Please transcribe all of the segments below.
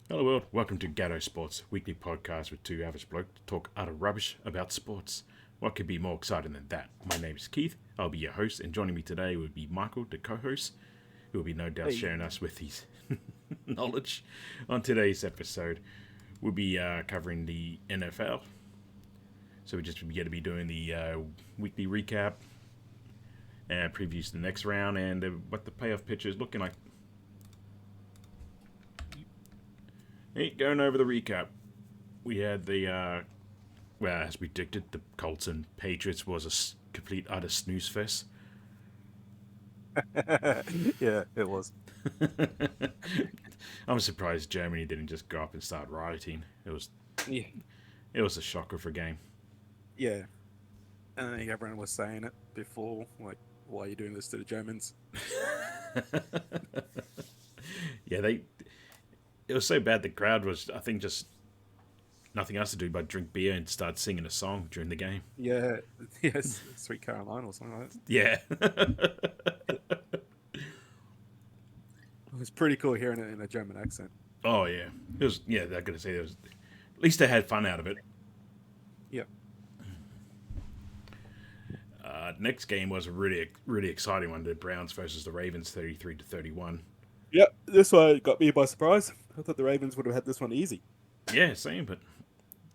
Hello world, welcome to Gato Sports, weekly podcast with two average blokes to talk utter rubbish about sports. What could be more exciting than that? My name is Keith, I'll be your host, and joining me today would be Michael, the co-host, who will be no doubt Hey, sharing us with his knowledge. On today's episode, we'll be covering the NFL, so we're just going to be doing the weekly recap and previews the next round and what the playoff picture is looking like. Hey, going over the recap, we had well, as predicted, the Colts and Patriots was a complete utter snooze fest. yeah, it was. I'm surprised Germany didn't just go up and start rioting. Yeah, It was a shocker for a game. yeah. And I think everyone was saying it before, like, why are you doing this to the Germans? Yeah, they. It was so bad the crowd was, I think, just nothing else to do but drink beer and start singing a song during the game. Yeah, yes, Sweet Caroline or something like that. Yeah. It was pretty cool hearing it in a German accent. Oh yeah. It was. Yeah, I'm gonna say it was. At least they had fun out of it. Yeah, Next game was a really exciting one. The Browns versus the Ravens, 33-31. yeah. This one got me by surprise. I thought the Ravens would have had this one easy. Yeah, same, but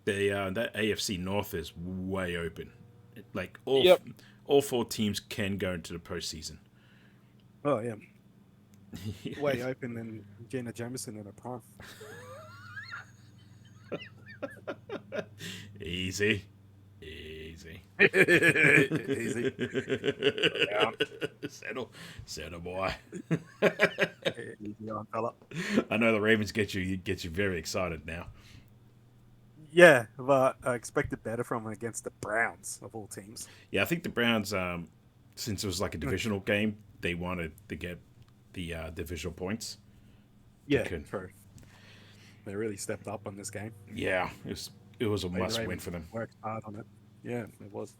that AFC North is way open. Like Yep. all four teams can go into the postseason. Oh yeah, way open and Gina Jameson in a prime. Easy, easy. Easy. Yeah. Settle, boy. Easy on fella. I know the Ravens get you very excited now. Yeah, but I expected better from them against the Browns of all teams. Yeah, I think the Browns, since it was like a divisional game, they wanted to get the divisional points. Yeah, Couldn't. true. They really stepped up on this game. Yeah, it was a The must win Ravens for them. worked hard on it. Yeah, it was.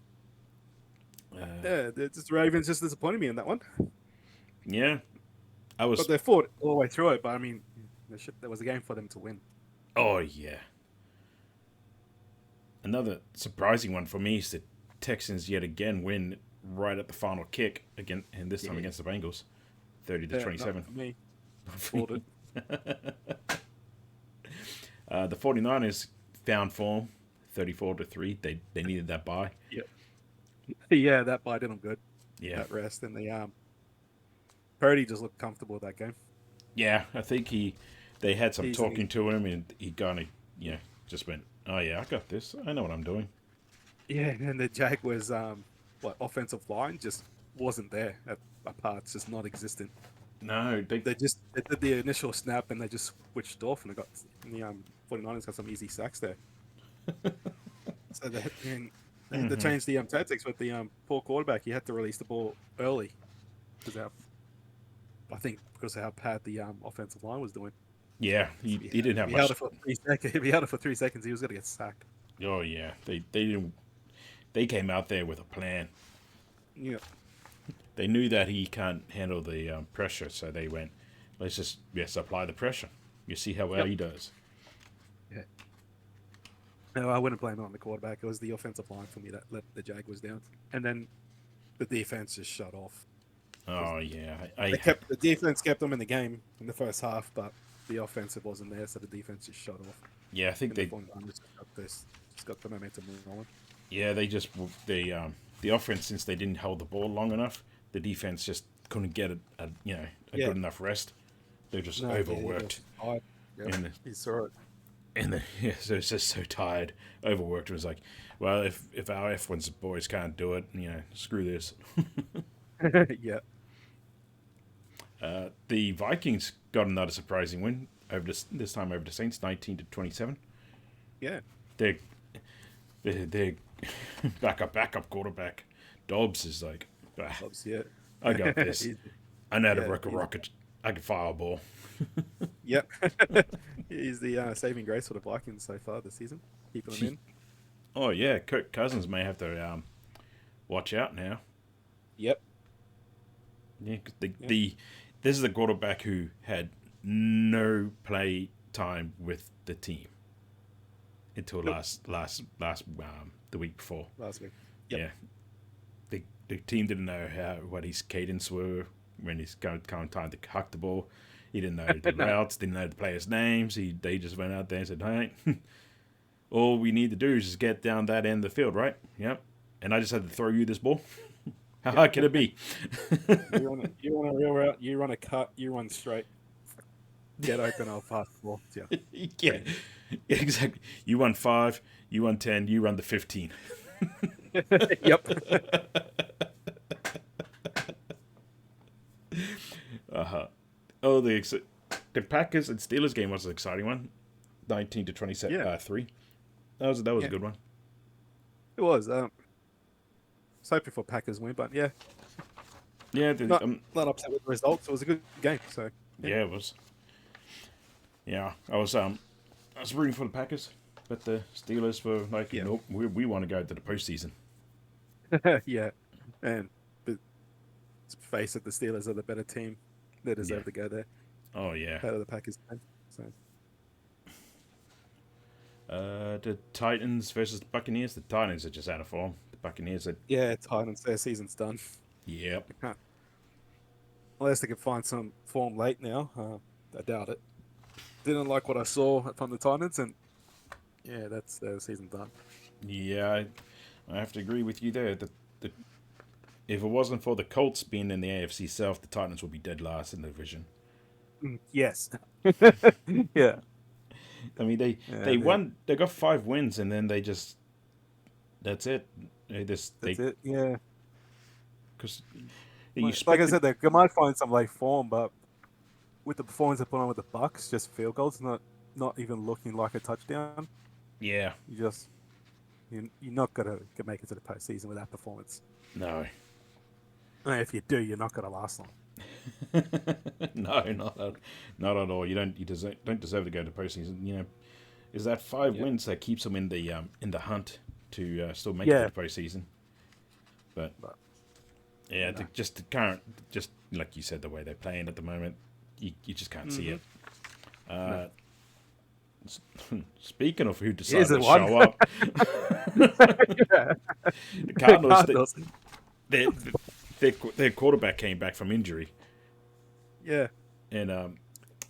Uh, Yeah, the Ravens just disappointed me in that one. yeah, I But was. they fought all the way through it. But I mean, there was a game for them to win. Oh yeah. Another surprising one for me is the Texans yet again win right at the final kick again, and this time Yeah, against the Bengals, 30 to yeah, not 27. for me. Fought it. The 49ers found form, 34-3. They needed that bye. Yeah, yeah, that bite did them good. Yeah, That rest and the Purdy just looked comfortable with that game. yeah. I think they had some Easily. talking to him, and he kind of just went, oh yeah, I got this. I know what I'm doing. Yeah, and the Jaguars offensive line just wasn't there at parts, just not existent. No, They did the initial snap and they just switched off and they got the 49ers got some easy sacks there. So they had to hmm change the tactics with the poor quarterback. He had to release the ball early because I think because of how bad the offensive line was doing. yeah. So He didn't if have he held much. it for 3 seconds, if he held it for 3 seconds, he was gonna get sacked. Oh yeah, they didn't. They came out there with a plan. Yeah, They knew that he can't handle the pressure, so they went, let's just apply the pressure. You see how well yep. he does. Yeah. No, I wouldn't blame it on the quarterback. It was the offensive line for me that let the Jaguars down, and then the defense just shut off. Oh yeah, The defense kept them in the game in the first half, but the offensive wasn't there, so the defense just shut off. yeah. I think And the they 49ers just got the momentum rolling. yeah they just the offense, since they didn't hold the ball long enough, the defense just couldn't get a Yeah, good enough rest. They're just no, he was overworked, tired. Yep, and he saw it. yeah, so it's just so tired, overworked. It was like, well, if our F1's boys can't do it, screw this. Yeah, The Vikings got another surprising win over this time over the Saints, 19-27. yeah, Their their backup quarterback Dobbs is like, "Ah, obviously, yeah. I got this. He's- I know how to yeah, wreck a rocket. I can fire a ball." yep. He's the saving grace for the Vikings so far this season, keeping them in. Oh yeah, Kirk Cousins may have to watch out now. Yep. Yeah, 'cause Yeah. this is a quarterback who had no play time with the team until last the week before. Last week. Yep. Yeah, the team didn't know what his cadence were when he's going time to huck the ball. He didn't know the routes, didn't know the players' names. They just went out there and said, "Hey, all we need to do is just get down that end of the field, right? Yep." And I just had to throw you this ball. How hard can it be? you run a real route, you run a cut, you run straight. Get open, I'll pass the ball. Yeah, exactly. You run 5, you run 10, you run the 15. Yep. Oh, the Packers and Steelers game was an exciting one. 19-27, 3. That was a good one. It was. I was hoping for Packers win, but yeah. Yeah, not upset with the results. It was a good game. So yeah, it was. Yeah, I was rooting for the Packers, but the Steelers were like, nope, we want to go to the postseason. Yeah, and but let's face it, the Steelers are the better team. They deserve to go there. Oh yeah. Out of the Packers. So. The Titans versus the Buccaneers. The Titans are just out of form. The Buccaneers are. Yeah, Titans. Their season's done. Yep. Unless they can find some form late now. I doubt it. Didn't like what I saw from the Titans, and yeah, that's their season done. Yeah, I have to agree with you there. If it wasn't for the Colts being in the AFC South, the Titans would be dead last in the division. Yes. Yeah. I mean, they won. They got 5 wins, and then that's it. That's it. Yeah. Because like I said, they might find some late form, but with the performance they put on with the Bucks, just field goals, not even looking like a touchdown. Yeah. You're not gonna make it to the postseason with that performance. No. And if you do, you're not gonna last long. No, not at all. You don't deserve to go to postseason. You know, is that 5 wins that keeps them in the hunt to still make it to the postseason? But yeah, just like you said, the way they're playing at the moment, you just can't see it. No. Speaking of who decided to show up, the Cardinals. Their quarterback came back from injury. Yeah. And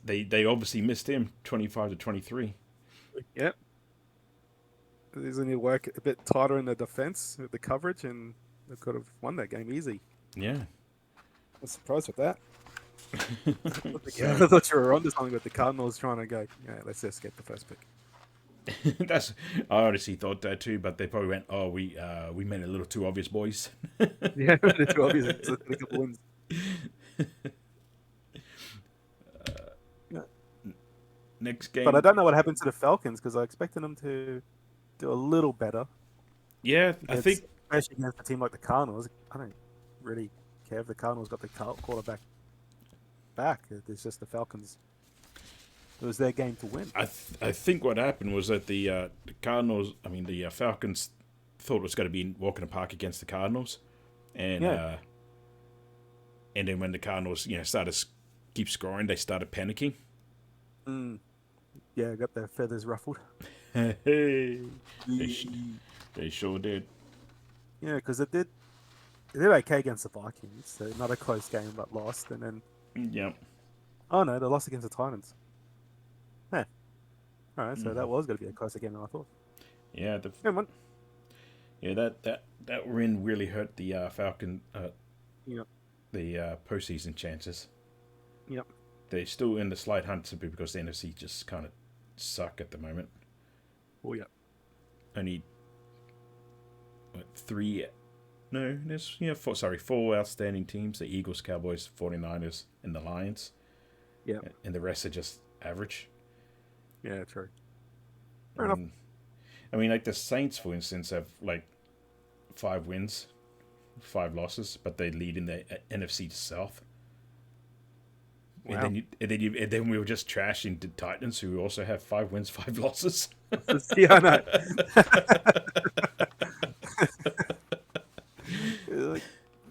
they obviously missed him 25-23. Yep. Isn't he work a bit tighter in the defense with the coverage, and they could have won that game easy. Yeah. I'm surprised with that. I thought you were onto something with the Cardinals trying to go, let's just get the first pick. I honestly thought that too, but they probably went, "Oh, we made it a little too obvious, boys." Yeah, it's too obvious. It's a couple wins. Next game, but I don't know what happened to the Falcons because I expected them to do a little better. Yeah, I think especially against a team like the Cardinals, I don't really care if the Cardinals got the quarterback back. It's just the Falcons. It was their game to win. I think what happened was that the Falcons thought it was going to be walk in the park against the Cardinals, and then when the Cardinals started to keep scoring, they started panicking. Yeah, got their feathers ruffled. Hey, they sure did. Yeah, because they did okay against the Vikings. So not a close game, but lost, and then. Yep. Oh no, they lost against the Titans. Yeah. All right, so that was going to be a closer game than I thought. Yeah. That win really hurt the Falcon. Yep. The postseason chances. Yep. They're still in the slight hunt simply because the NFC just kind of suck at the moment. Oh yeah. Only 3. No, there's 4 outstanding teams: the Eagles, Cowboys, 49ers, and the Lions. Yeah. And the rest are just average. Yeah, true. Fair enough. I mean, like the Saints, for instance, have like 5 wins, 5 losses, but they lead in the NFC South. Wow. And then we were just trashing the Titans, who also have 5 wins, 5 losses. Yeah, I know.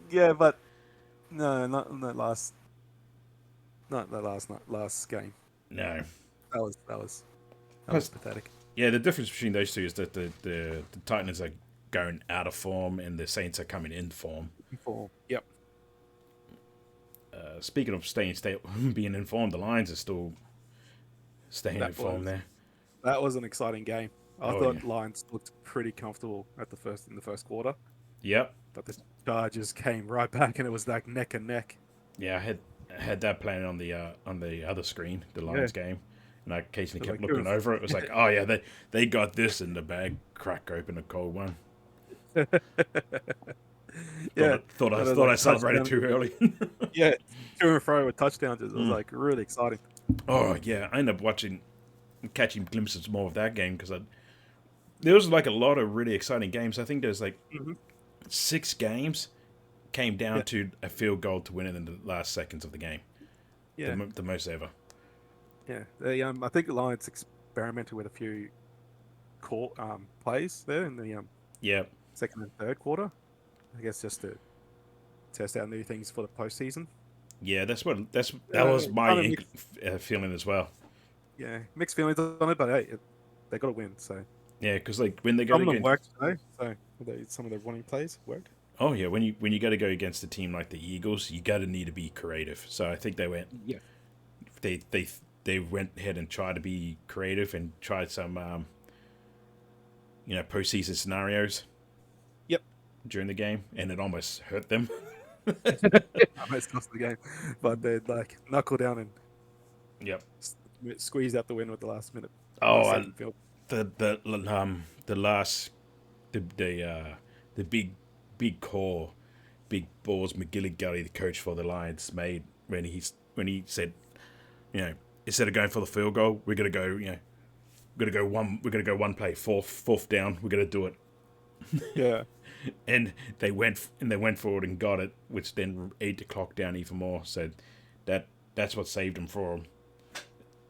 Yeah, but no, not in the last game. No. That was pathetic. Yeah, the difference between those two is that the Titans are going out of form and the Saints are coming in form. Yep. Speaking of being informed, the Lions are still staying in form there. That was an exciting game. I Oh, thought yeah. Lions looked pretty comfortable in the first quarter, Yep. but the Chargers came right back, and it was like neck and neck. Yeah, I had that playing on the other screen, the Yeah, Lions game, and I occasionally it was kept like looking over it. It was like, oh yeah, they got this in the bag. Crack open a cold one. yeah, and it was Thought like I celebrated touchdown. too early. Yeah, to and fro with touchdowns. It was like really exciting. Oh yeah, I ended up catching glimpses more of that game because there was like a lot of really exciting games. I think there's like Hmm. 6 games came down Yeah, to a field goal to win it in the last seconds of the game. yeah, The most ever. yeah. I think the Lions experimented with a few plays there in the Yeah, second and third quarter. I guess just to test out new things for the postseason. yeah. That was my Kind of mixed, feeling as well. yeah, mixed feelings on it, but hey, they got to win. So Yeah, because like when they go some of them against, worked today. So some of the running plays worked. oh yeah, when you got to go against a team like the Eagles, you got to need to be creative. So I think Yeah, they they they went ahead and tried to be creative and tried some postseason scenarios yep. during the game, and it almost hurt them. Almost lost the game, but they like knuckle down and Yep. squeeze out the win with the last minute, Oh, second field. the last the big call, big balls McGillicuddy, the coach for the Lions, made when he said, instead of going for the field goal, we're gonna go one play, fourth down, we're gonna do it. Yeah, And they went forward and got it, which then ate the clock down even more. So that's what saved them for them.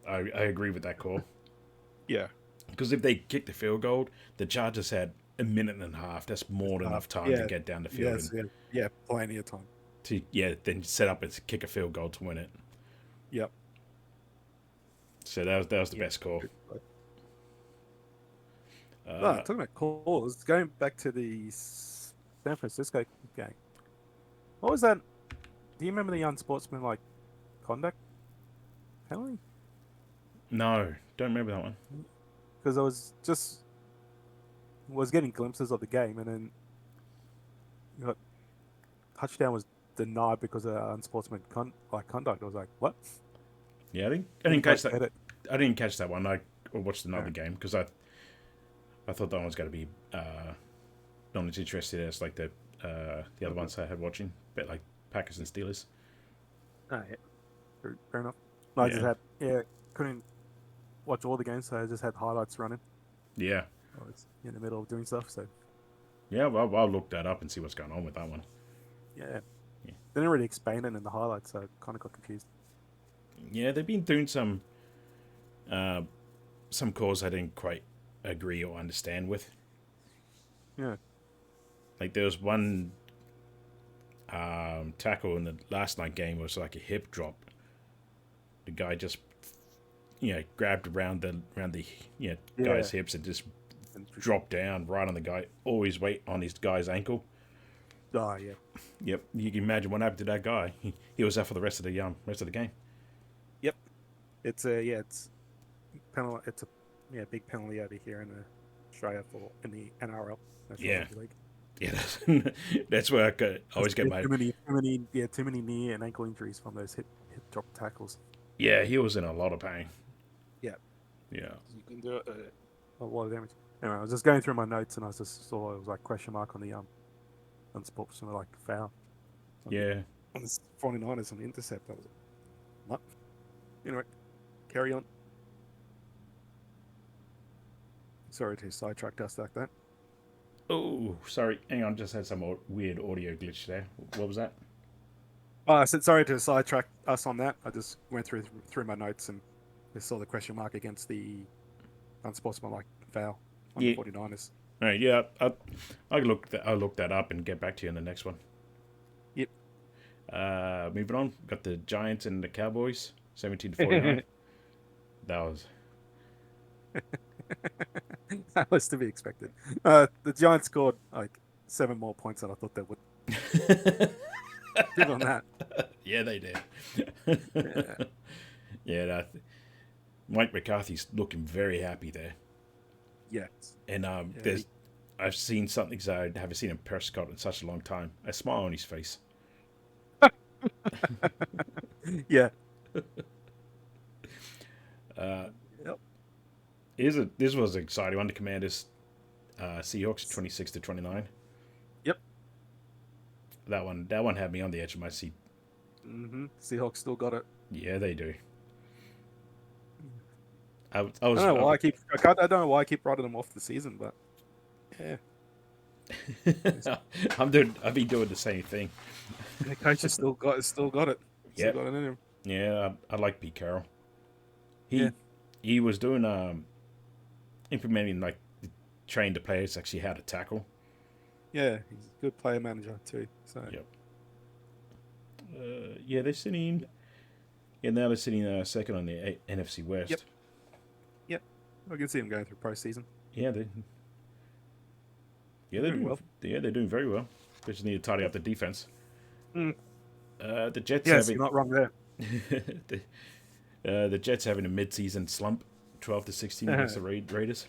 I agree with that call. yeah. Because if they kicked the field goal, the Chargers had a minute and a half. That's more than enough time to Yeah, get down the field yes, yeah, yeah. Plenty of time. then set up and kick a field goal to win it. Yep. So that was the Yeah. best call. Talking about calls, going back to the San Francisco game. What was that? Do you remember the unsportsmanlike conduct penalty? No, don't remember that one. Because I was getting glimpses of the game, and then touchdown was denied because of unsportsmanlike conduct. I was like, what? Yeah, I didn't catch that. Get it. I didn't catch that one. I watched another Yeah. game because I thought that one was going to be not as interested as like the other ones I had watching, but like Packers and Steelers. Oh, yeah. Fair enough. No, I just Yeah. couldn't watch all the games, so I just had highlights running. Yeah, I was in the middle of doing stuff, so yeah. Well, I'll look that up and see what's going on with that one. yeah. Yeah, They didn't really explain it in the highlights, so I kind of got confused. yeah. They've been doing some calls I didn't quite agree or understand with. Yeah. Like there was one tackle in the last night game was like a hip drop. The guy just grabbed around the guy's hips and just dropped down right on the guy. Always weight on his guy's ankle. Oh yeah. Yep, you can imagine what happened to that guy. He was out for the rest of the game. Yep. It's penalty. It's a big penalty over here in Australia in the NRL. National Yeah. Rugby League. Yeah, that's where I always get my. Too many knee and ankle injuries from those hip drop tackles. Yeah, he was in a lot of pain. Yeah. Yeah. You can do a lot of damage. Anyway, I was just going through my notes and I just saw it was like question mark on the unsportsmanlike foul. Yeah. On the 49ers on the intercept. I was like, what? Anyway, carry on. Sorry to sidetrack us like that. Oh, sorry. Hang on, just had some weird audio glitch there. What was that? Oh, I said sorry to sidetrack us on that. I just went through my notes and just saw the question mark against the unsportsmanlike foul on the 49ers. All right, yeah. I'll look that up and get back to you in the next one. Yep. Moving on, got the Giants and the Cowboys, 17-49. That was That was to be expected. The Giants scored like 7 more points than I thought they would. Good on that. yeah, they did. Yeah. yeah, Mike McCarthy's looking very happy there, Yes. and Yeah. there's I've seen something so I haven't seen him Prescott in such a long time. A smile on his face. Yeah. Uh, Yep. this was exciting one. The Commanders, Seahawks 26-29. Yep. That one had me on the edge of my seat. Seahawks still got it. Yeah, they do. I I was don't know why I don't know why I keep writing them off the season, but yeah, I've been doing the same thing. the coach has still got it. Still Yep. got it in him. Yeah, I like Pete Carroll. Yeah. He was doing implementing like trained the players actually how to tackle. Yeah, he's a good player manager too. So Yep. Yeah, they're sitting. Yeah, now they're sitting second on the NFC West. Yep. I can see him going through postseason. Yeah, they're doing well. Yeah, they're doing very well. They just need to tidy up the defense. Mm. The Jets Yes, having you're not wrong there. the Jets having a mid-season slump, 12-16 against the Raiders.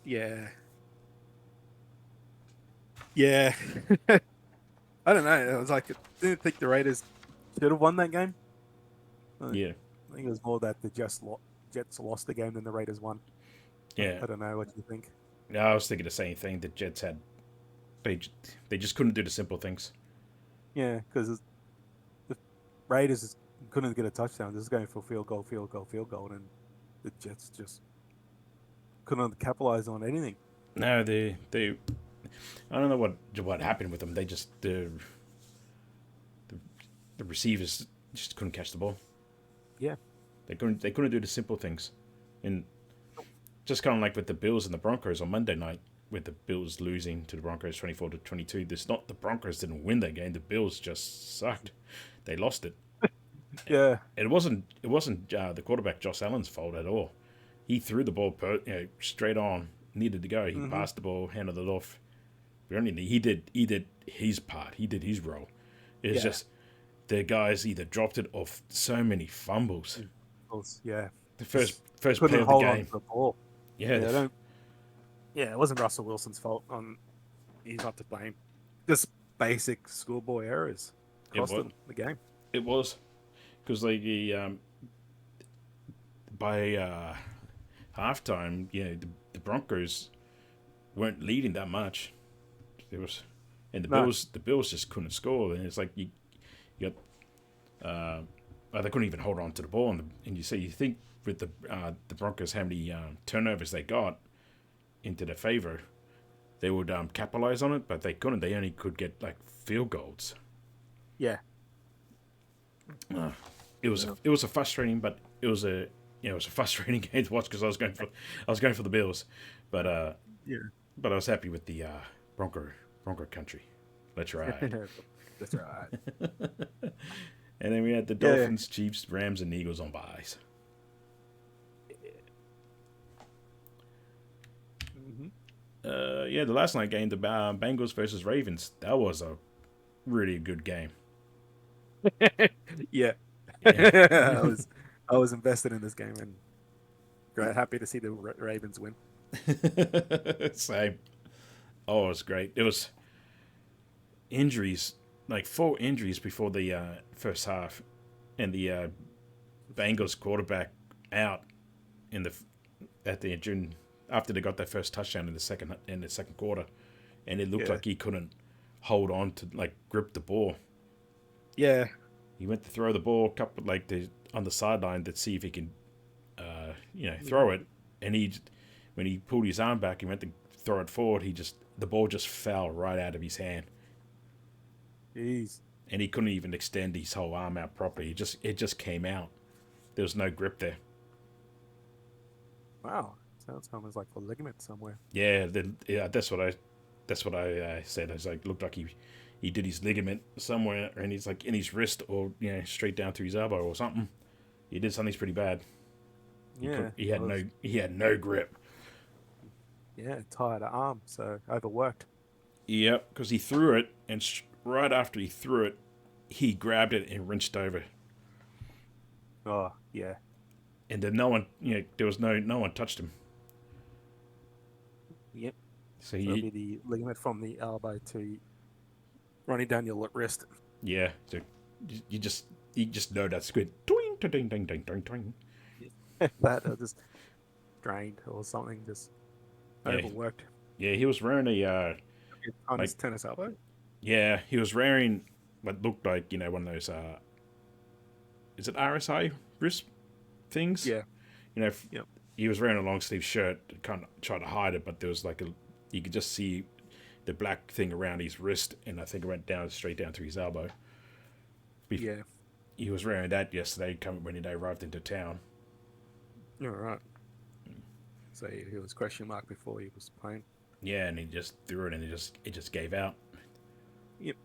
Yeah. Yeah. I don't know. I was like, I didn't think the Raiders should have won that game. Yeah, I think it was more that the Jets lost the game than the Raiders won. yeah. I don't know. What do you think? Yeah, I was thinking the same thing. The Jets they just couldn't do the simple things. Yeah, because the Raiders couldn't get a touchdown. Just going for field goal, and the Jets just couldn't capitalize on anything. No, they I don't know what happened with them. They just the receivers just couldn't catch the ball. Yeah. They couldn't do the simple things, and just kind of like with the Bills and the Broncos on Monday night, with the Bills losing to the Broncos 24-22. This not the Broncos didn't win that game. The Bills just sucked. They lost it. Yeah. It wasn't the quarterback Josh Allen's fault at all. He threw the ball straight on, needed to go. He passed the ball, handed it off. He did his part. He did his role. It was just the guys either dropped it off so many fumbles. Yeah. The first couldn't play of the hold on game. to the ball. Yeah, It wasn't Russell Wilson's fault. He's not to blame. Just basic schoolboy errors cost them the game. it was because like by halftime, the Broncos weren't leading that much. There was, and the Bills just couldn't score, and it's like you got they couldn't even hold on to the ball, and you think with the Broncos how many turnovers they got into their favor, they would capitalize on it, but they couldn't. They only could get like field goals. Yeah. It was a frustrating, but it was a frustrating game to watch because I was going for the Bills, but but I was happy with the Bronco country. Let's ride. That's right. And then we had the Dolphins, Chiefs, Rams, and Eagles on byes. The last night game, the Bengals versus Ravens. That was a really good game. Yeah. I was invested in this game and happy to see the Ravens win. Same. Oh, it was great. It was injuries, like 4 injuries before the first half, and the Bengals quarterback out after they got their first touchdown in the second quarter, and it looked like he couldn't hold on to grip the ball. Yeah. He went to throw the ball on the sideline to see if he can throw it, and when he pulled his arm back and went to throw it forward, the ball just fell right out of his hand. Jeez. And he couldn't even extend his whole arm out properly. It just came out. There was no grip there. Wow. Sounds almost like a ligament somewhere. Yeah, that's what I said. I was like, looked like he did his ligament somewhere, and he's like in his wrist or straight down to his elbow or something. He did something pretty bad. Yeah, He had no grip. yeah, tired arm, so overworked. Yep, because he threw it, and right after he threw it, he grabbed it and wrenched over, Oh, yeah. and then no one, there was no one touched him. Yep. So So it'll be the ligament from the elbow to running down your wrist. yeah, so you just know that's good. Twing, twing, twing, twing, twing, twing. That or just drained or something, just Yeah, overworked. yeah, he was wearing On like his tennis elbow. he was wearing what looked like one of those is it RSI wrist things? Yeah. You know, Yep. he was wearing a long sleeve shirt, kind of tried to hide it, but there was you could just see the black thing around his wrist, and I think it went down straight down to his elbow. Yeah. He was wearing that yesterday, when they arrived into town. All right. So he was question mark before he was playing. Yeah, and he just threw it, and it just gave out. Yep.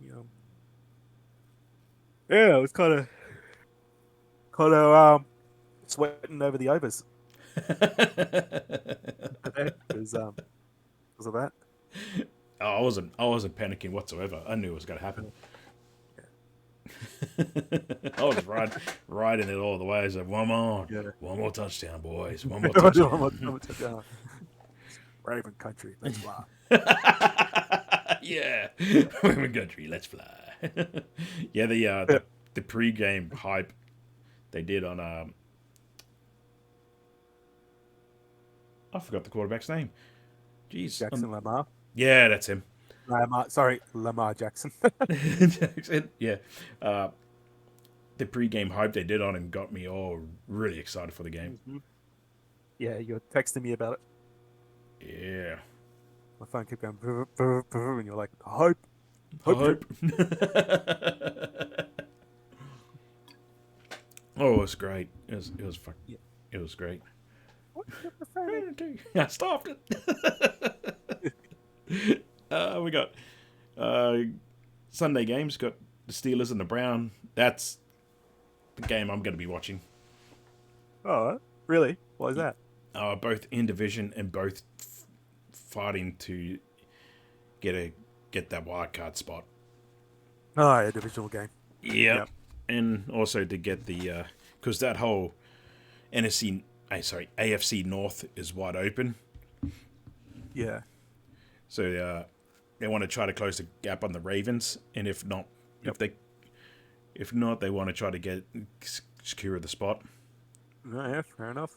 Yeah. Yeah, it was kind of sweating over the overs because of that. Oh, I wasn't panicking whatsoever. I knew it was going to happen. I was riding it all the way. I was like, one more touchdown, boys. One more touchdown. Raven country, let's fly. Yeah, women country, let's fly. Yeah, the pre-game hype they did on I forgot the quarterback's name. Jeez, Jackson Lamar. yeah, that's him. Lamar Jackson. Jackson, yeah. The pre-game hype they did on him got me all really excited for the game. Mm-hmm. Yeah, you were texting me about it. Yeah. My phone kept going, brr, brr, brr, and you're like, hope. Hope. Oh, it was great. It was fuck. Yeah. It was great. What's your preferred? I stopped it. We got Sunday games. Got the Steelers and the Brown. That's the game I'm going to be watching. Oh, really? Why is that? Both in division and both fighting to get that wild card spot. Oh, yeah, divisional game. Yep. And also to get the because that whole AFC North is wide open. Yeah. So they want to try to close the gap on the Ravens, and if not, if not, they want to try to secure the spot. Yeah, fair enough.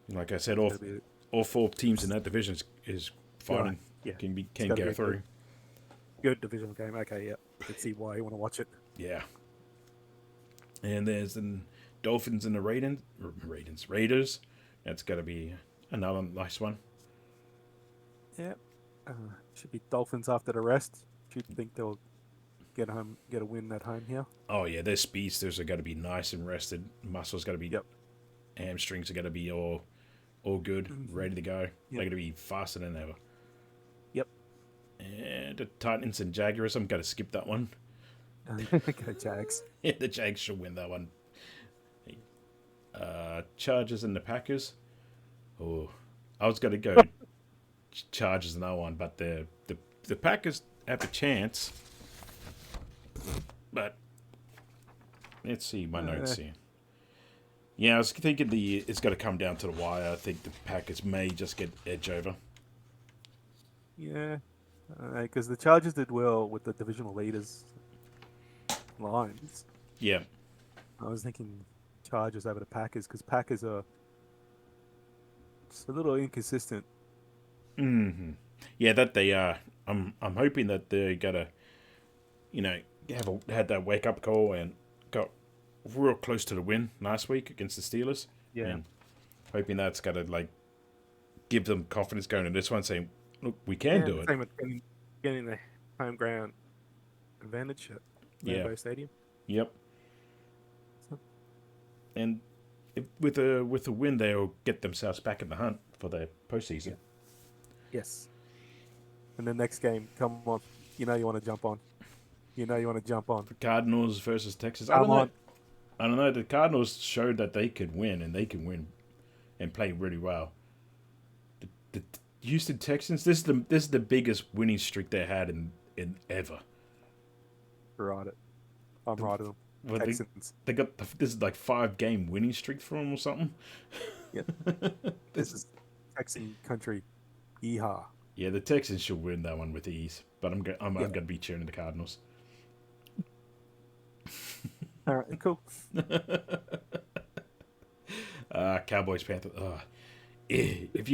Like I said, all four teams in that division is fighting. Yeah. Can go through. Good divisional game. Okay, yeah. I can see why you want to watch it. Yeah. And there's the Dolphins and the Raiders. That's got to be another nice one. Yeah. Should be Dolphins after the rest. Do you think they'll get a win at home here? Oh yeah, their speedsters are got to be nice and rested. Muscles got to be. Hamstrings are going to be all good, ready to go. They're going to be faster than ever. Yep. And the Titans and Jaguars, I'm going to skip that one. Go Jags. Yeah, the Jags should win that one. Chargers and the Packers. Oh, I was going to go Chargers and that one, but the Packers have a chance. But let's see my notes here. Yeah, I was thinking it's got to come down to the wire. I think the Packers may just get edge over. Yeah, because the Chargers did well with the divisional leaders, Lions. Yeah. I was thinking Chargers over the Packers because Packers are just a little inconsistent. Mm-hmm. Yeah, that they are. I'm hoping that they're gonna, had that wake up call and got real close to the win last week against the Steelers. Yeah. And hoping that's gonna give them confidence going into this one, saying, "Look, we can do it." Same with getting the home ground advantage at Lambeau Stadium. Yep. And with a win, they'll get themselves back in the hunt for their postseason. Yeah. Yes. And the next game, come on, you want to jump on. You want to jump on. Cardinals versus Texas. Come on. I don't know. The Cardinals showed that they could win, and they can win and play really well. The Houston Texans. This is the biggest winning streak they had in ever. Right. I'm right of them. Well, Texans. they got this is like 5 game winning streak for them or something. Yep. This is Texan country. Yeehaw. Yeah, the Texans should win that one with ease, but I'm Yeah. gonna be cheering the Cardinals. All right. Cool. Cowboys Panthers. If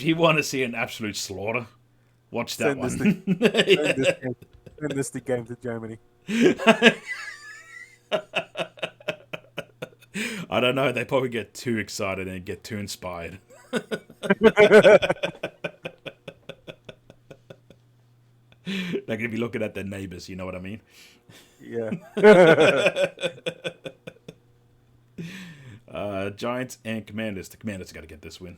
you want to see an absolute slaughter, watch that one. Send this the game to Germany. I don't know. They probably get too excited and get too inspired. They're gonna be looking at their neighbors. You know what I mean? Yeah. Giants and Commanders. The Commanders got to get this win.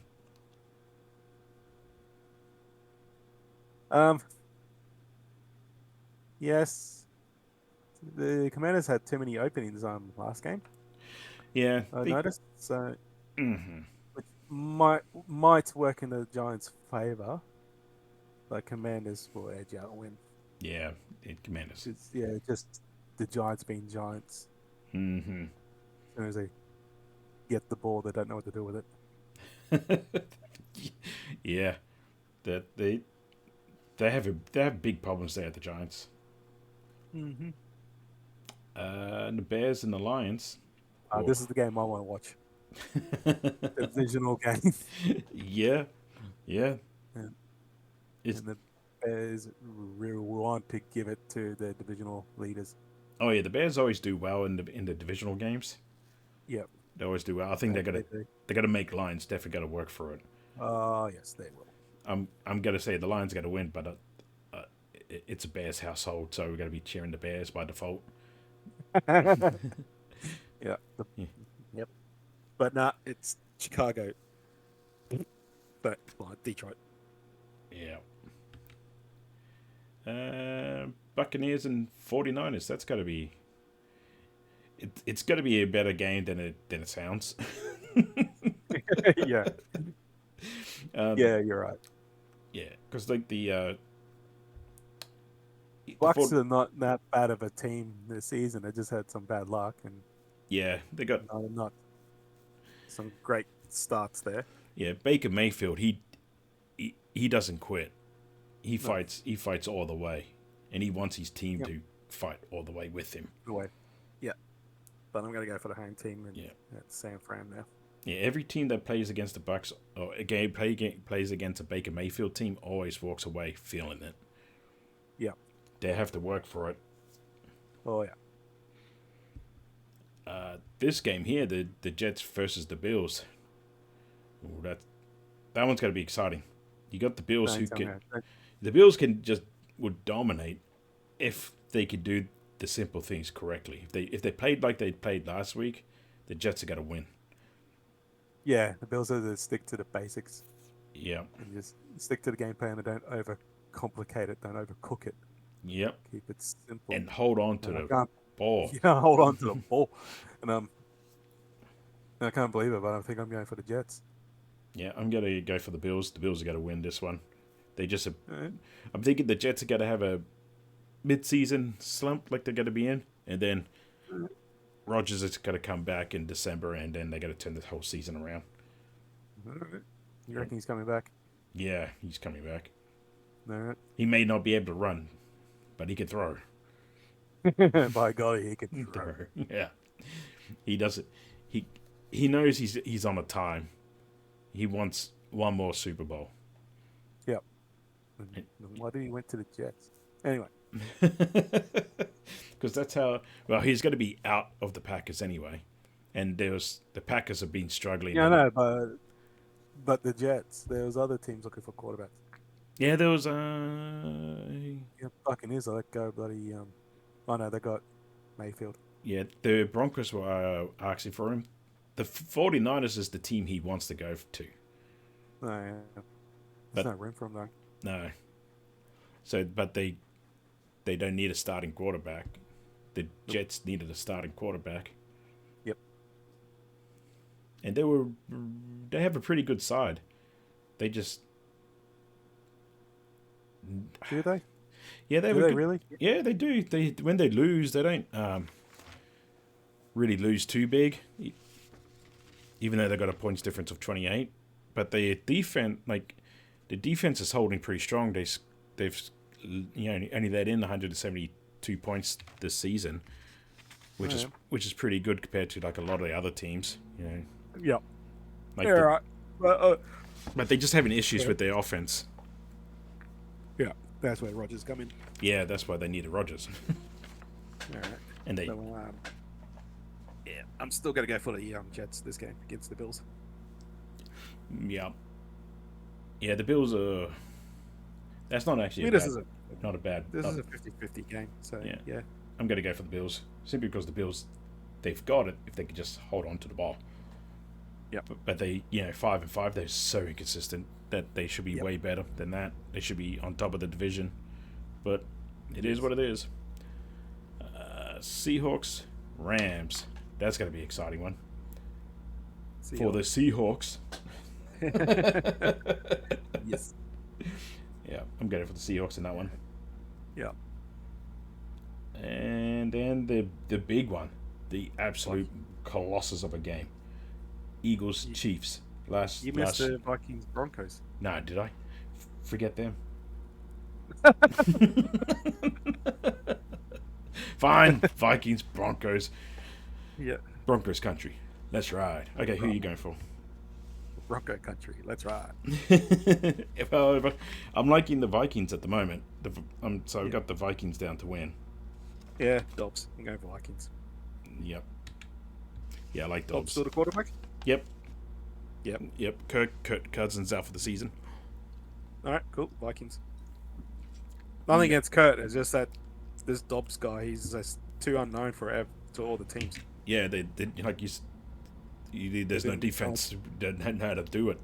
Yes. The Commanders had too many openings last game. Yeah, I noticed. So Mm-hmm. which might work in the Giants' favor. But Commanders will edge out and win. Yeah, Commanders. Just the Giants being Giants. Mm-hmm. As soon as they get the ball, they don't know what to do with it. Yeah, that they have big problems there at the Giants. Mm-hmm. And the Bears and the Lions. This is the game I want to watch. Divisional game. Yeah. And It's, the Bears really want to give it to the divisional leaders. oh yeah, the Bears always do well in the divisional games. Yep. They always do well. I think they gotta make Lions definitely gotta work for it. Yes, they will. I'm gonna say the Lions gotta win, but it's a Bears household, so we're gonna be cheering the Bears by default. Yeah. Yeah. Yep. But nah, it's Chicago. But Detroit. Yeah. Buccaneers and 49ers. That's got to be. It's got to be a better game than it sounds. Yeah. Yeah, you're right. Yeah, because like the Bucks are not that bad of a team this season. They just had some bad luck and yeah, they got not some great starts there. yeah. Baker Mayfield, he doesn't quit. He fights all the way, and he wants his team to fight all the way with him. Yeah, but I'm gonna go for the home team and at San Fran now. Yeah, every team that plays against the Bucks or plays against a Baker Mayfield team always walks away feeling it. Yeah, they have to work for it. Oh yeah. This game here, the Jets versus the Bills. Ooh, that one's going to be exciting. You got the Bills the Bills would dominate if they could do the simple things correctly. If they played like they played last week, the Jets are going to win. Yeah, the Bills are to stick to the basics. Yeah. And just stick to the game plan and don't overcomplicate it, don't overcook it. Yep. Keep it simple. And hold on to the ball. Yeah, hold on to the ball. And I can't believe it, but I think I'm going for the Jets. Yeah, I'm going to go for the Bills. The Bills are going to win this one. I'm thinking the Jets are going to have a mid-season slump like they're going to be in, and then Rodgers is going to come back in December, and then they're going to turn the whole season around. You reckon he's coming back? Yeah, he's coming back. All right. He may not be able to run, but he can throw. By golly, he can throw. Yeah, he does it. He knows he's on a time. He wants one more Super Bowl. Yep. Why did he went to the Jets? Anyway. Because that's how. Well, he's going to be out of the Packers anyway, and the Packers have been struggling. Yeah, no, but the Jets. There was other teams looking for quarterbacks. Yeah, there was Yeah, fucking is. I let go bloody. Oh no, they got Mayfield. Yeah, the Broncos were asking for him. The 49ers is the team he wants to go to. No, yeah. There's no room for him though. No. So, but they don't need a starting quarterback. the Jets needed a starting quarterback. Yep. And they have a pretty good side. They just Do they? yeah they Do were they good. really? Yeah, they do. They when they lose, they don't really lose too big, even though they got a points difference of 28. But their defense, the defense is holding pretty strong. They've only let in 172 points this season, which is pretty good compared to like a lot of the other teams. Yep. Like Yeah, right. but they just having issues with their offense. Yeah, that's where Rodgers come in. Yeah, that's why they needed Rodgers. All right. And they yeah, I'm still gonna go for the Jets this game against the Bills. yeah the Bills are. That's not actually. This is not a bad. This is a 50-50 game. So yeah. I'm gonna go for the Bills simply because the Bills, they've got it if they could just hold on to the ball. Yeah. But they 5-5. They're so inconsistent that they should be way better than that. They should be on top of the division. But it is what it is. Seahawks, Rams. That's going to be an exciting one. For the Seahawks. Yes. Yeah, I'm going for the Seahawks in that one. Yeah. And then the big one. The absolute colossus of a game. Eagles, Chiefs. You missed the Vikings, Broncos. No, did I? Forget them. Fine. Vikings, Broncos. Yeah. Broncos country. Let's ride. Okay, who are you going for? Bronco country. Let's ride. I'm liking the Vikings at the moment. So I've got the Vikings down to win. Yeah, Dobbs. I'm going for Vikings. Yep. Yeah, I like Dobbs. Dobbs still the quarterback? Yep. Yep. Kirk Cousins out for the season. All right, cool. Vikings. Nothing against Kurt. It's just that this Dobbs guy, he's just too unknown to all the teams. Yeah, they like there's no defense. They don't know how to do it.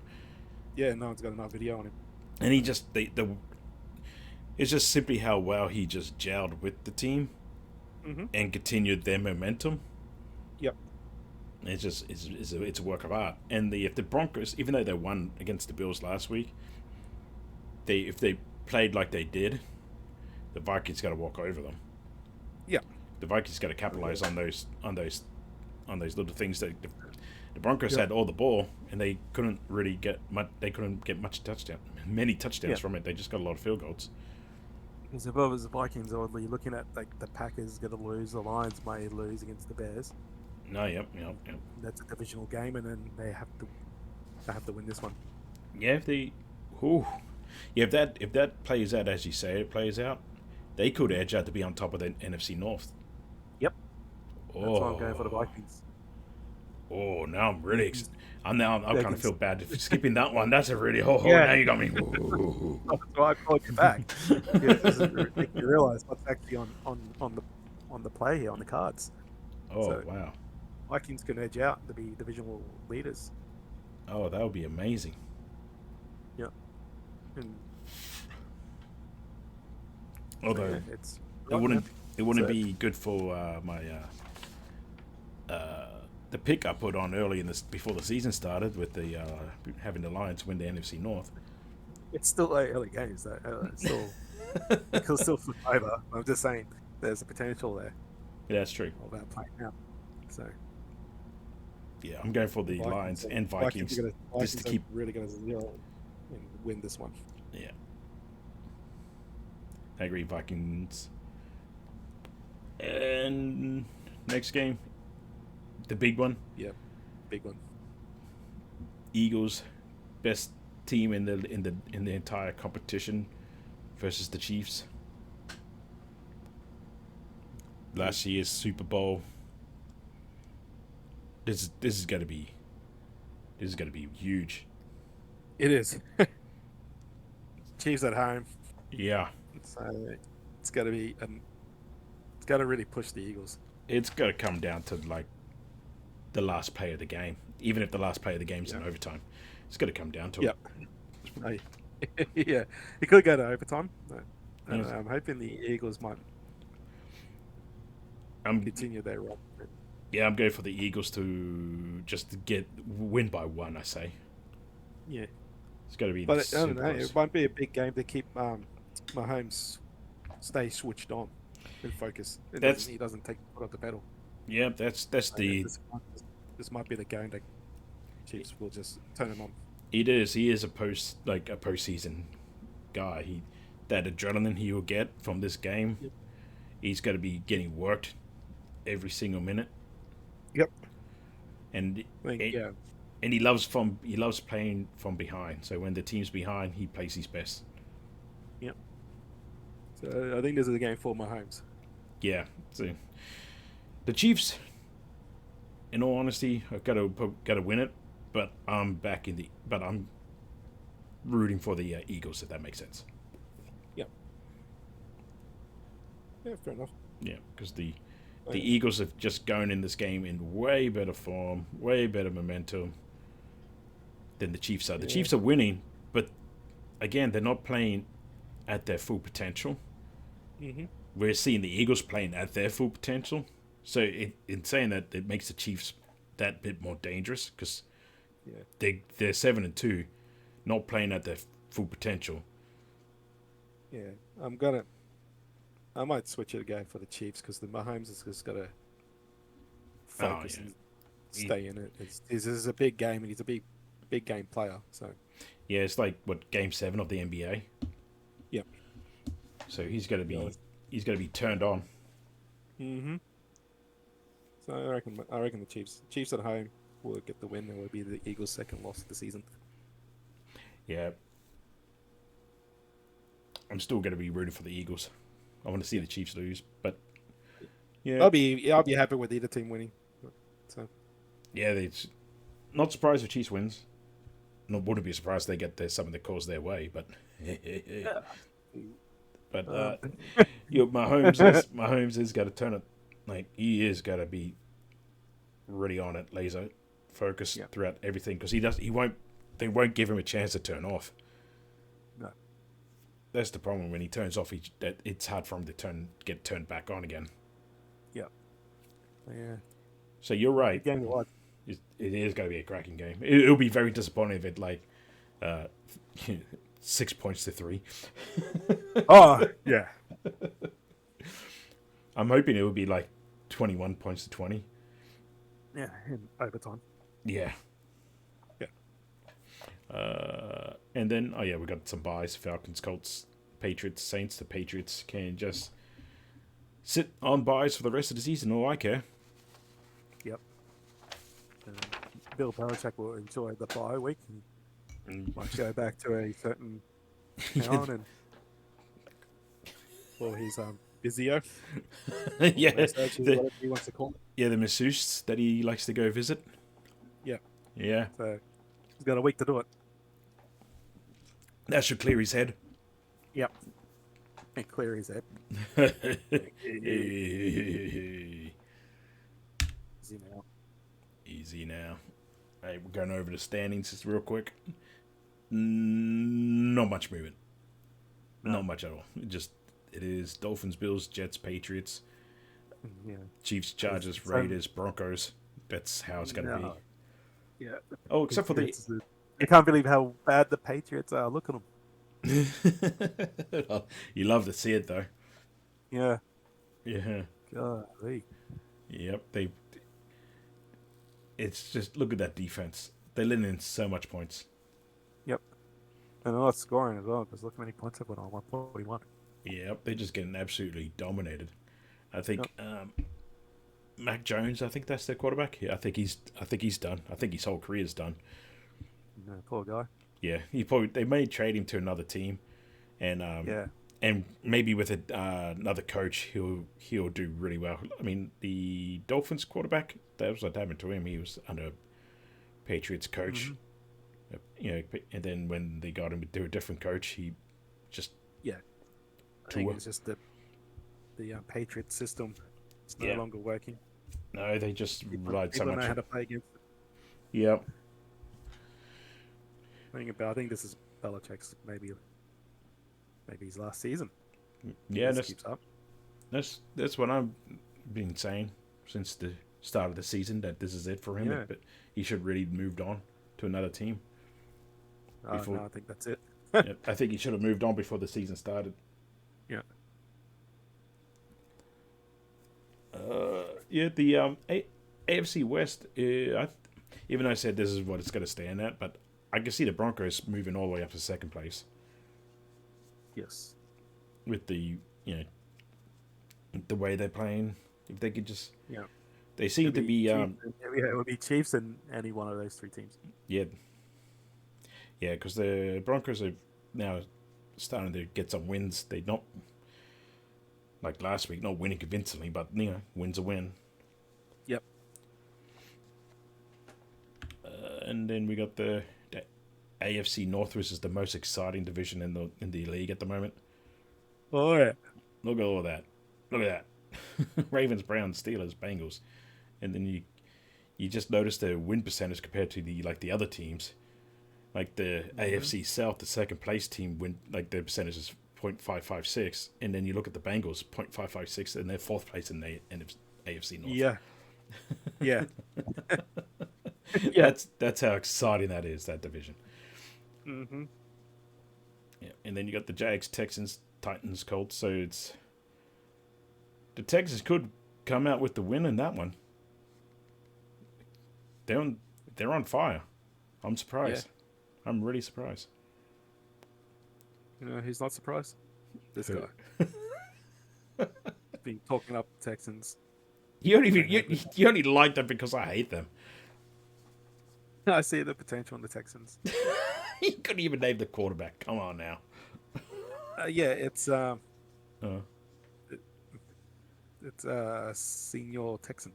Yeah, no one's got enough video on him. And he just it's just simply how well he just gelled with the team and continued their momentum. Yep. It's a work of art. And if the Broncos, even though they won against the Bills last week, if they played like they did, the Vikings got to walk over them. Yeah. The Vikings got to capitalize on those little things that the Broncos had all the ball and they couldn't really get much. They couldn't get many touchdowns from it. They just got a lot of field goals. Because if it was the Vikings, you're looking at like the Packers going to lose, the Lions may lose against the Bears. No, yep. That's a divisional game, and then they have to win this one. Yeah, if that plays out as you say it plays out, they could edge out to be on top of the NFC North. Yep. That's why I'm going for the Vikings. Oh, now I'm really. I kind of feel bad for skipping that one. That's a really now you got me. That's why I called you back. You realize what's actually on the play here on the cards. Wow. Vikings can edge out to be divisional leaders. Oh, that would be amazing. Yeah. And although it wouldn't be good for my the pick I put on early before the season started with the having the Lions win the NFC North. It's still early games though. It could still flip over. I'm just saying there's a potential there. Yeah, that's true. Of that playing out. So yeah, I'm going for the Lions and Vikings just to keep really going to and win this one. Yeah, I agree. Vikings. And next game, the big one. Yeah, big one. Eagles, best team in the entire competition, versus the Chiefs. Last year's Super Bowl. This is gonna be huge. It is. Chiefs at home. Yeah. So it's gotta be it's gotta really push the Eagles. It's gotta come down to like the last play of the game. Even if the last play of the game's in overtime. It's gotta come down to it. Yeah. It could go to overtime. I'm hoping the Eagles might I'm continue their run. yeah, I'm going for the Eagles to just win by one. I say Yeah, it's got to be but I don't super know. close. It might be a big game to keep Mahomes stay switched on and focus. It doesn't. That's He doesn't take the foot off the pedal. yeah, that's I guess the this might be the game that Chiefs will just turn him on. it is. He is a postseason guy. That adrenaline he will get from this game, Yep. he's got to be getting worked every single minute, Yep. and I think it, yeah. and he loves playing from behind. So when the team's behind, he plays his best. Yep. So I think this is a game for Mahomes. Yeah. So the Chiefs, in all honesty, have got to win it. But I'm rooting for the Eagles, if that makes sense. Yep. Yeah, fair enough. Yeah, because the Yeah. Eagles have just gone in this game in way better form, way better momentum than the Chiefs are. The Yeah. Chiefs are winning, but again, they're not playing at their full potential. Mm-hmm. We're seeing the Eagles playing at their full potential. So in saying that, it makes the Chiefs that bit more dangerous because Yeah. they're 7-2, not playing at their full potential. Yeah. I might switch it again for the Chiefs because the Mahomes has just got to Oh focus and yeah, stay in it. This is a big game and he's a big game player. So yeah. It's like what Game 7 of the NBA. yeah. So Yeah. he's got to be turned on. Mm-hmm. So I reckon the Chiefs at home will get the win and will be the Eagles' second loss of the season. Yeah, I'm still going to be rooting for the Eagles. I want to see the Chiefs lose, but yeah, I'll be happy with either team winning. So yeah, it's not surprised if Chiefs wins. No, wouldn't be surprised they get some of the calls their way, but yeah. but Um, Mahomes is got to turn it. Like he is got to be really on it, laser focus Yeah. throughout everything because they won't give him a chance to turn off. No. That's the problem when he turns off. It's hard for him to get turned back on again. Yeah. Yeah. So you're right. Game to watch. It is going to be a cracking game. It'll be very disappointing if it uh, 6 points to 3. Oh yeah. I'm hoping it would be like 21 points to 20. Yeah. In overtime. Yeah. Yeah. And then we got some buys: Falcons, Colts, Patriots, Saints. The Patriots can just sit on buys for the rest of the season. All I care. Yep. Bill Belichick will enjoy the bye week and might go back to a certain town and for his physio. Yeah, Whatever he wants to call it. yeah, the masseuse that he likes to go visit. Yeah. Yeah, So he's got a week to do it. that should clear his head. Yep. And clear his head. Easy now. Easy now. Hey, we're going over the standings just real quick. Not much movement. No. Not much at all. It is Dolphins, Bills, Jets, Patriots, Yeah. Chiefs, Chargers, So- Raiders, Broncos. That's how it's going to No. Yeah. be. Oh, except for the. You can't believe how bad the Patriots are. Look at them. You love to see it though. Yeah. Yeah. Golly. Yep. It's just look at that defense. They're letting in so much points. Yep. And they're not scoring as well because look how many points they put on 141. Yep. They're just getting absolutely dominated. I think Mac Jones. I think that's their quarterback. Yeah. I think he's done. I think his whole career's done. No, poor guy. Yeah. They may trade him to another team, and Yeah. and maybe with another coach, he'll do really well. I mean, the Dolphins quarterback, that was what happened to him. He was under Patriots coach, and then when they got him to a different coach, he just I think it's just the Patriot system. It's no longer working. no, they just relied so People much. know how to play against it. Yeah, I think this is Belichick's maybe his last season. yeah, This keeps up. that's what I'm been saying since the start of the season that this is it for him. Yeah. But he should really moved on to another team before. No, I think that's it. Yeah, I think he should have moved on before the season started. Yeah. Yeah, the AFC West. Even though I said this is what it's going to stand at, but I can see the Broncos moving all the way up to second place Yes. with the the way they're playing. If they could just, Yeah. they seem to be it would be Chiefs and any one of those three teams. yeah, because the Broncos are now starting to get some wins. They not like last week, not winning convincingly, but win's a win. Yep. And then we got the AFC North, which is the most exciting division in the league at the moment. Oh yeah. Look at all that. Look at that. Ravens, Browns, Steelers, Bengals, and then you just notice the win percentage compared to the other teams. Like the AFC South, the second place team win their percentage is .556, and then you look at the Bengals, .556, and they're fourth place in the AFC North. Yeah. Yeah. Yeah. That's how exciting that is, that division. Mm-hmm. Yeah, and then you got the Jags, Texans, Titans, Colts. So it's the Texans could come out with the win in that one. They're on fire. I'm surprised. Yeah. I'm really surprised. You know, who's not surprised? This guy. Been talking up Texans. You only like them because I hate them. I see the potential in the Texans. You couldn't even name the quarterback. Come on now. Yeah, it's Senior Texan.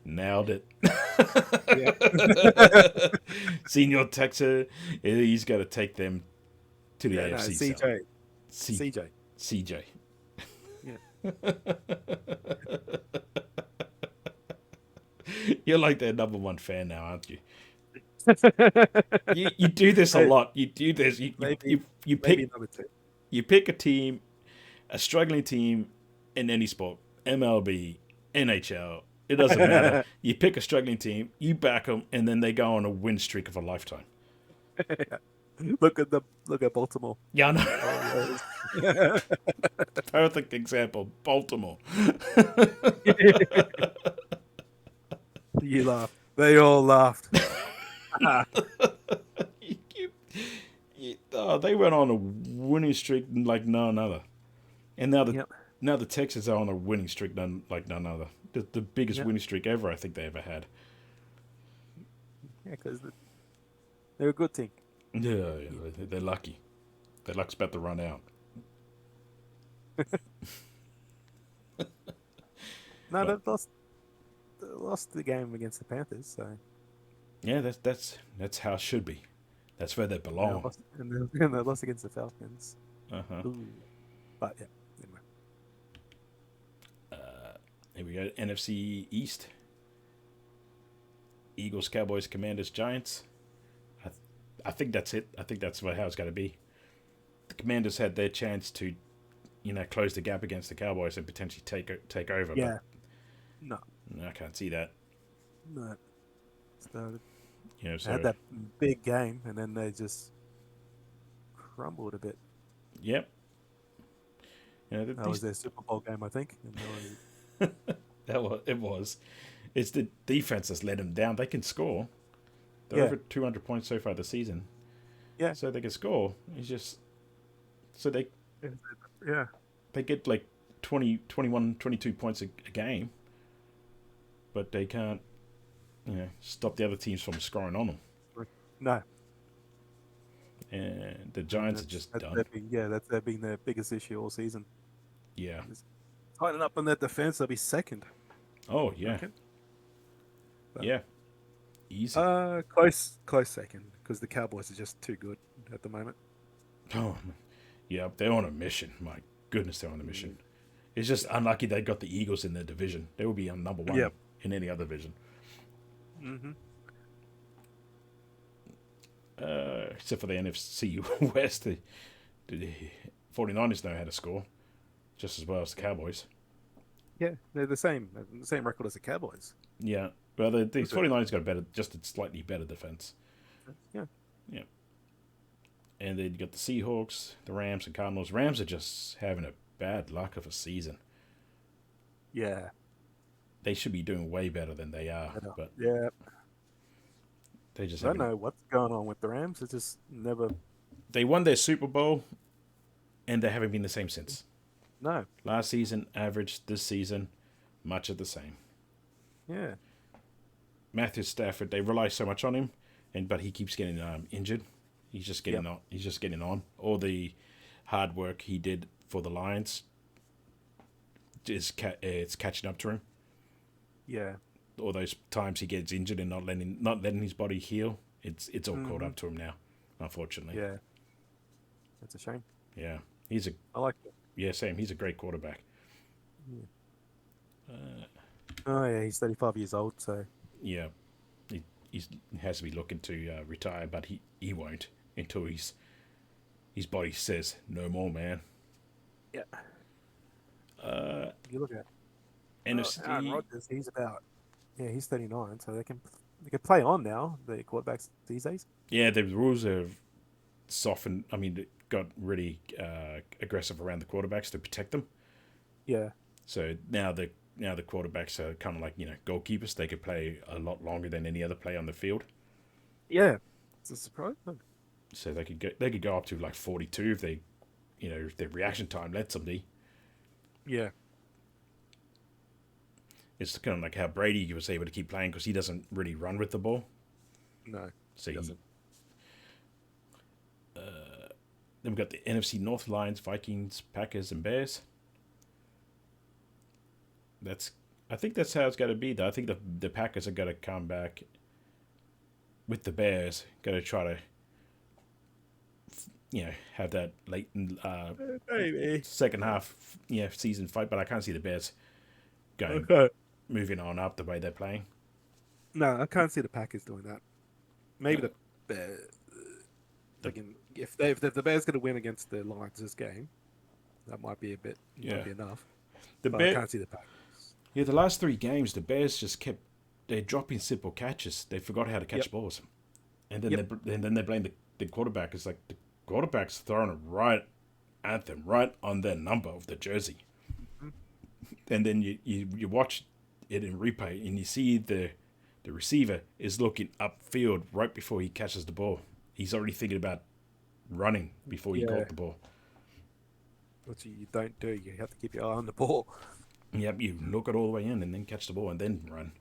Nailed it. Senior Texan. He's got to take them to the AFC. No, CJ. CJ. Yeah. You're like their number one fan now, aren't you? You do this a lot. You do this. You pick a team, a struggling team in any sport, MLB, NHL. It doesn't matter. You pick a struggling team, you back them, and then they go on a win streak of a lifetime. Look at Baltimore. Yeah, I know. Perfect example, Baltimore. You laughed. They all laughed. They went on a winning streak like none other, and now the Texans are on a winning streak like none other. The biggest winning streak ever, I think they ever had. Yeah, because they're a good team. Yeah, they're lucky. Their luck's about to run out. No, they lost the game against the Panthers. So yeah, that's how it should be. That's where they belong. And they lost against the Falcons. But yeah, anyway. Here we go. NFC East. Eagles, Cowboys, Commanders, Giants. I think that's it. I think that's how it's got to be. The Commanders had their chance to, close the gap against the Cowboys and potentially take over. Yeah. But no, I can't see that. No. So they had that big game, and then they just crumbled a bit. Yep. That was their Super Bowl game, I think. It was. It's the defense that's let them down. They can score. They're over 200 points so far this season. Yeah. So they can score. It's just they get like 20, 21, 22 points a game, but they can't stop the other teams from scoring on them. No. And the Giants are just done. That's been their biggest issue all season. Yeah. Just tighten up on that defense, they'll be second. Oh yeah. Yeah. Easy. Close second, because the Cowboys are just too good at the moment. Oh, yeah, they're on a mission. My goodness, they're on a mission. It's just unlucky they got the Eagles in their division. They will be on number one in any other division. Mm-hmm. Except for the NFC West, the 49ers know how to score just as well as the Cowboys. Yeah, they're the same record as the Cowboys. Yeah. Well, the Look at 49ers got a better, just a slightly better defense. yeah, Yeah. And then you got the Seahawks, the Rams, and Cardinals. Rams are just having a bad luck of a season. yeah, They should be doing way better than they are, but yeah. they just I don't haven't. know what's going on with the Rams. It's just never. They won their Super Bowl, and they haven't been the same since. No. Last season, average. This season, much of the same. Yeah. Matthew Stafford, they rely so much on him, but he keeps getting injured. He's just getting Yep. on. He's just getting on. All the hard work he did for the Lions it's catching up to him. Yeah. All those times he gets injured and not letting his body heal, it's all caught up to him now, unfortunately. Yeah. That's a shame. Yeah, I like it. yeah, same. He's a great quarterback. Yeah. Oh yeah, he's 35 years old, so Yeah, he has to be looking to retire, but he won't until his body says no more, man. yeah. Uh, You look at NFC. Aaron Rodgers. He's 39, so they can play on now. The quarterbacks these days. Yeah, the rules have softened. I mean, it got really aggressive around the quarterbacks to protect them. Yeah. So now the quarterbacks are kind of like goalkeepers. They could play a lot longer than any other player on the field. Yeah. It's a surprise. So they could go up to like 42 if they, if their reaction time lets them be. Yeah. It's kind of like how Brady was able to keep playing because he doesn't really run with the ball. No. So He doesn't. Then we've got the NFC North: Lions, Vikings, Packers, and Bears. I think that's how it's got to be, though. I think the Packers are going to come back with the Bears. Going to try to, have that late Maybe. second half, season fight. But I can't see the Bears going Okay. moving on up the way they're playing. No, I can't see the Packers doing that. Maybe No. the if the Bears going to win against the Lions this game, that might be might be enough. But I can't see the Packers. Yeah, the last 3 games, the Bears just they're dropping simple catches. They forgot how to catch balls, and then they blame the quarterback. It's like the quarterback's throwing it right at them, right on their number of the jersey. Mm-hmm. And then you watch it in replay, and you see the receiver is looking upfield right before he catches the ball. He's already thinking about running before he caught the ball. Which you don't do. You have to keep your eye on the ball. Yep, you look it all the way in and then catch the ball and then run.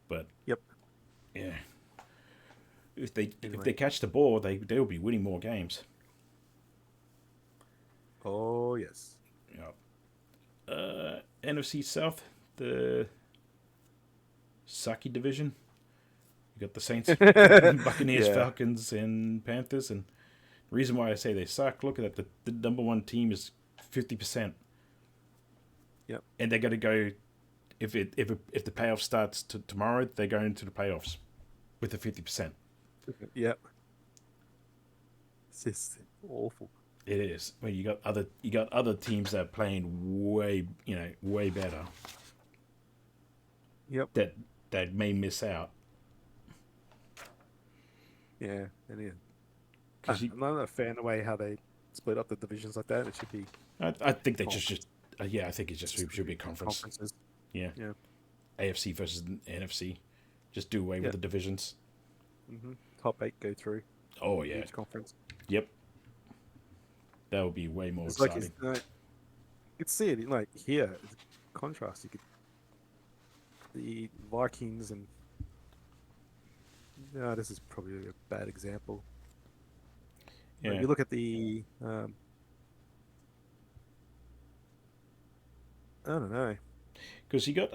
But Yep. yeah, if they catch the ball, they'll be winning more games. Oh yes. Yep. NFC South, the sucky division. You got the Saints, Buccaneers, Falcons, and Panthers. And the reason why I say they suck, look at that. The number 1 team is 50%. Yep. And they're going to go if the playoff starts tomorrow, they're going to the playoffs with the 50%. Yep. It's just awful. It is. Well, you got other teams that are playing way better. Yep. That may miss out. Yeah, and yeah. I'm not a fan of the way how they split up the divisions like that. It should be. I think they just I think it just should be a conference. Conferences. Yeah. Yeah. AFC versus NFC. Just do away with the divisions. Mm-hmm. Top 8 go through. Oh yeah. Each conference. Yep. That would be way more It's exciting. like you could see it like here. Contrast. You could the Vikings and. No, this is probably a bad example. Yeah. You look at the. I don't know. Because you got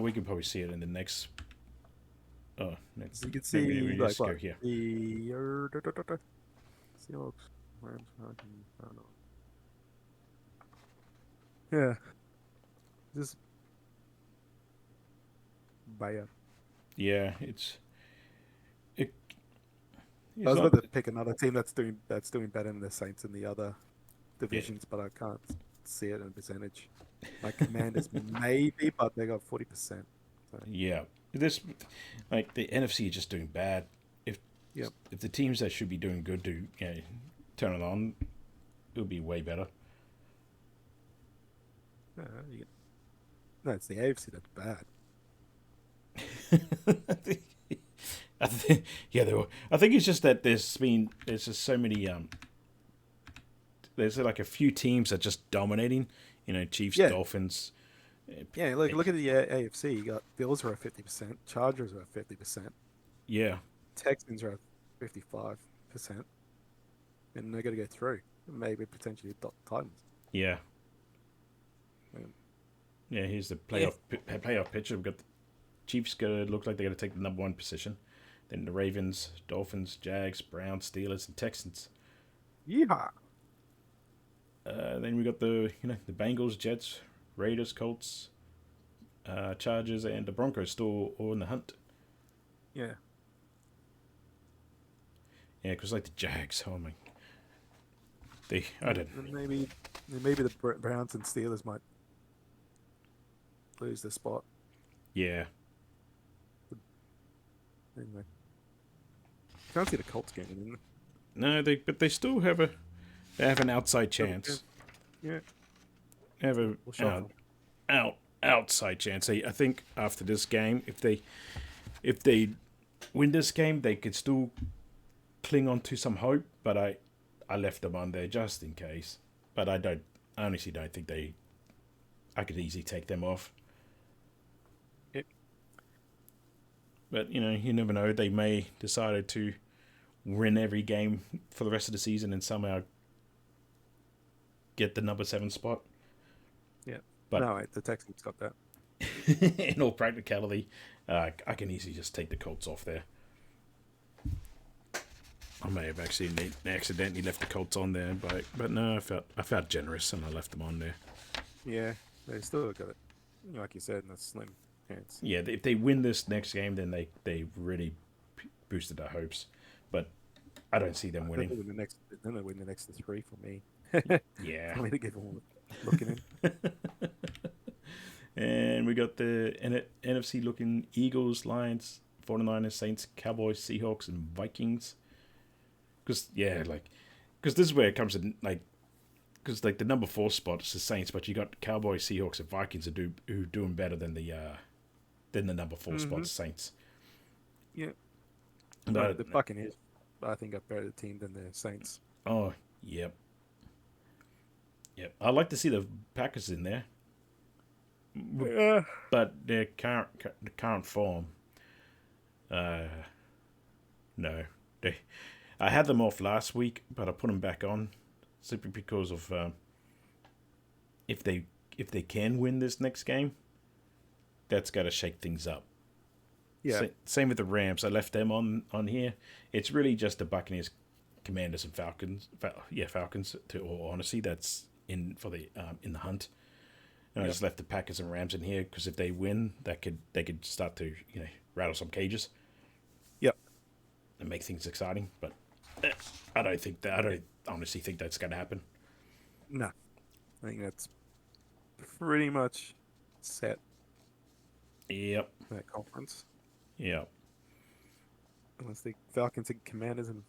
we can probably see it in the next. Oh, next. So you can see like go here. The Seahawks, Rams, Vikings, I don't know. Yeah, just bad. Yeah, it's. I was about to pick another team that's doing better than the Saints in the other divisions, but I can't see it in a percentage. Like Commanders, maybe, but they got 40%. So, Yeah, this like the NFC is just doing bad. If yep. if the teams that should be doing good do turn it on, it'll be way better. Uh, you, no, it's the AFC that's bad. I think, yeah, there were. I think it's just that there's just so many there's like a few teams that are just dominating. Chiefs, Yeah, Dolphins. yeah. Look at the AFC. You got Bills are at 50%, Chargers are at 50%, Yeah, Texans are at 55%, and they're going to go through. Maybe potentially Titans. yeah, Um, yeah. Here's the yeah, playoff picture. We've got the Chiefs. Gonna look like they're gonna take the number one position. Then the Ravens, Dolphins, Jags, Browns, Steelers, and Texans. yeehaw. Then we got the Bengals, Jets, Raiders, Colts, Chargers, and the Broncos still all in the hunt. Yeah, Yeah, because like the Jags, oh my, I didn't. and maybe the Browns and Steelers might lose the spot. Yeah, Anyway, can't see the Colts getting in. no, but they still have an outside chance. Yeah, They have a we'll shuffle. outside chance. I think after this game, if they win this game, they could still cling on to some hope. But I left them on there just in case. But I honestly don't think I could easily take them off. Yep. But you never know. They may decide to win every game for the rest of the season and somehow get the number 7 spot. Yeah. But No, wait, the Texans got that. in all practicality, I can easily just take the Colts off there. I may have actually accidentally left the Colts on there, but no, I felt generous and I left them on there. Yeah, they still got it. Like you said, in a slim chance. Yeah, if they win this next game, then they really boosted our hopes. But I don't see them winning. Then they win the next 3 for me. Yeah. For me to give them looking in. And we got the NFC looking Eagles, Lions, 49ers, Saints, Cowboys, Seahawks, and Vikings. Because this is where it comes in, because the number 4 spot is the Saints, but you got Cowboys, Seahawks, and Vikings who doing better than the number 4 spot, Saints. Yeah. But the Buccaneers, I think, are better team than the Saints. Oh, yep. Yep. I'd like to see the Packers in there. But their current form, no. I had them off last week, but I put them back on simply because of if they can win this next game, that's got to shake things up. Yeah. Same with the Rams. I left them on here. It's really just the Buccaneers, Commanders, and Falcons. Falcons. To all honesty, that's in the hunt. And I just left the Packers and Rams in here because if they win, they could start to rattle some cages. Yep. And make things exciting. But I don't honestly think that's going to happen. No, I think that's pretty much set. Yep. That conference. Yep. Unless the Falcons and Commanders and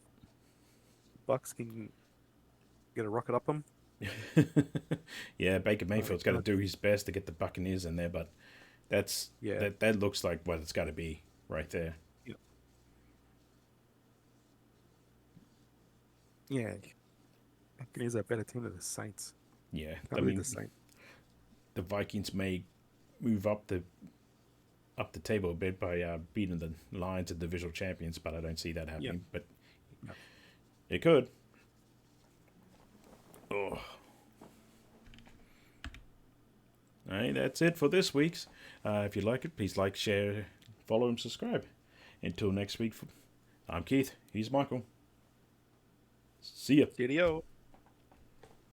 Bucks can get a rocket up them. Yeah, Baker Mayfield's got to do his best to get the Buccaneers in there, but that looks like what it's got to be right there. Yeah, Buccaneers are a better team than the Saints. Yeah, The Saints. The Vikings may move up the table a bit by beating the Lions and divisional champions, but I don't see that happening. But it could. Oh. All right, that's it for this week's. If you like it, please like, share, follow, and subscribe. Until next week, I'm Keith. He's Michael. See ya. Cheerio.